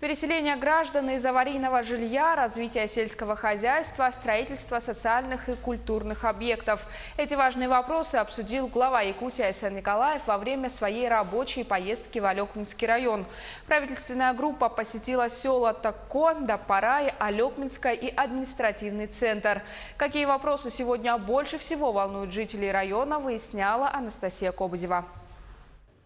Переселение граждан из аварийного жилья, развитие сельского хозяйства, строительство социальных и культурных объектов. Эти важные вопросы обсудил глава Якутии Айсен Николаев во время своей рабочей поездки в Алекминский район. Правительственная группа посетила села Такко, Дапарай, Алекминское и административный центр. Какие вопросы сегодня больше всего волнуют жителей района, выясняла Анастасия Кобызева.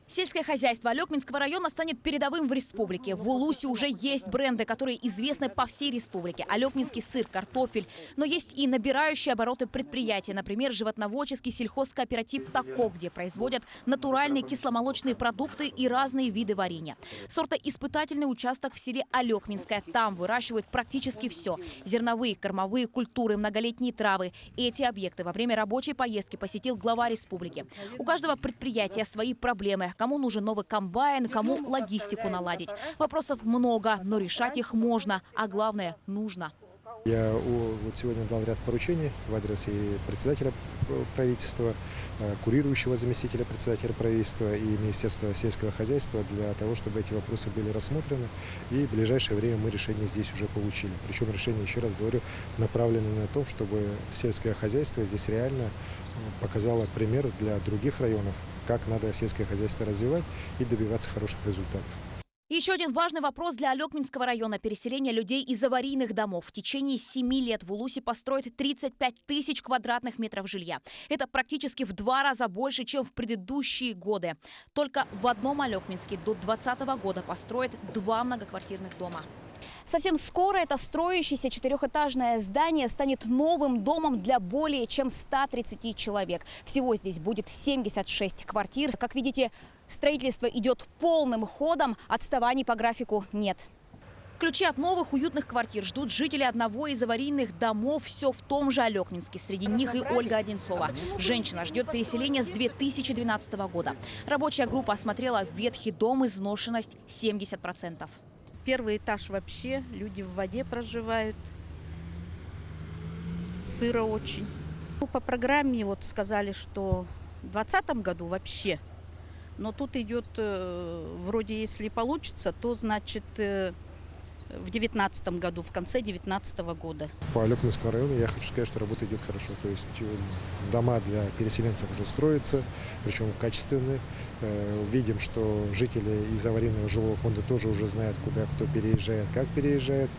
Сельское хозяйство Алекминского района станет передовым в республике. В Улусе уже есть бренды, которые известны по всей республике. Алекминский сыр, картофель. Но есть и набирающие обороты предприятия. Например, животноводческий сельхозкооператив «Такко», где производят натуральные кисломолочные продукты и разные виды варенья. Сортоиспытательный участок в селе Алекминское. Там выращивают практически все. Зерновые, кормовые культуры, многолетние травы. Эти объекты во время рабочей поездки посетил глава республики. У каждого предприятия свои проблемы. Кому нужен новый комбайн, кому логистику наладить. Вопросов много, но решать их можно, а главное – нужно. Я вот сегодня дал ряд поручений в адрес и председателя правительства, курирующего заместителя председателя правительства и Министерства сельского хозяйства для того, чтобы эти вопросы были рассмотрены. И в ближайшее время мы решение здесь уже получили. Причем решение, еще раз говорю, направлено на то, чтобы сельское хозяйство здесь реально показало пример для других районов, как надо сельское хозяйство развивать и добиваться хороших результатов. Еще один важный вопрос для Алекминского района – переселение людей из аварийных домов. В течение 7 лет в Улусе построят 35 тысяч квадратных метров жилья. Это практически в 2 раза больше, чем в предыдущие годы. Только в одном Алекминске до 2020 года построят 2 многоквартирных дома. Совсем скоро это строящееся 4-этажное здание станет новым домом для более чем 130 человек. Всего здесь будет 76 квартир. Как видите, строительство идет полным ходом, отставаний по графику нет. Ключи от новых уютных квартир ждут жители одного из аварийных домов, все в том же Алекминске. Среди них и Ольга Одинцова. Женщина ждет переселения с 2012 года. Рабочая группа осмотрела ветхий дом, изношенность 70%. Первый этаж вообще, люди в воде проживают, сыро очень. По программе вот сказали, что в 2020 году вообще, но тут идет, вроде если получится, то значит в 2019 году, в конце 2019 года. По Алекминскому району я хочу сказать, что работа идет хорошо. То есть дома для переселенцев уже строятся, причем качественные. Видим, что жители из аварийного жилого фонда тоже уже знают, куда кто переезжает, как переезжает.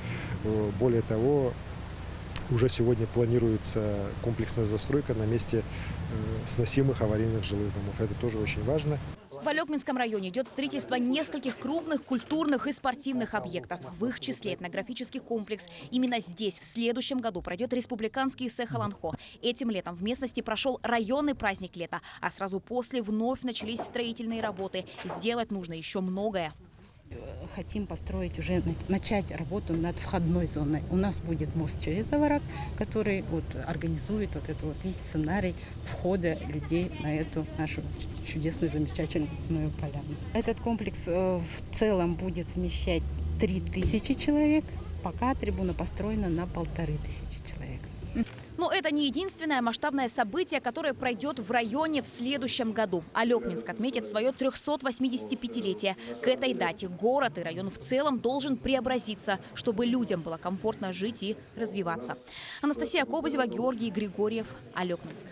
Более того, уже сегодня планируется комплексная застройка на месте сносимых аварийных жилых домов. Это тоже очень важно. В Алекминском районе идет строительство нескольких крупных культурных и спортивных объектов. В их числе этнографический комплекс. Именно здесь в следующем году пройдет республиканский Сэ-Халанхо. Этим летом в местности прошел районный праздник лета, а сразу после вновь начались строительные работы. Сделать нужно еще многое. Хотим построить, уже начать работу над входной зоной. У нас будет мост через овраг, который вот организует вот этот вот весь сценарий входа людей на эту нашу чудесную, замечательную поляну. Этот комплекс в целом будет вмещать 3000 человек, пока трибуна построена на 1500 человек. Но это не единственное масштабное событие, которое пройдет в районе в следующем году. Алекминск отметит свое 385-летие. К этой дате город и район в целом должен преобразиться, чтобы людям было комфортно жить и развиваться. Анастасия Кобызева, Георгий Григорьев, Алекминск.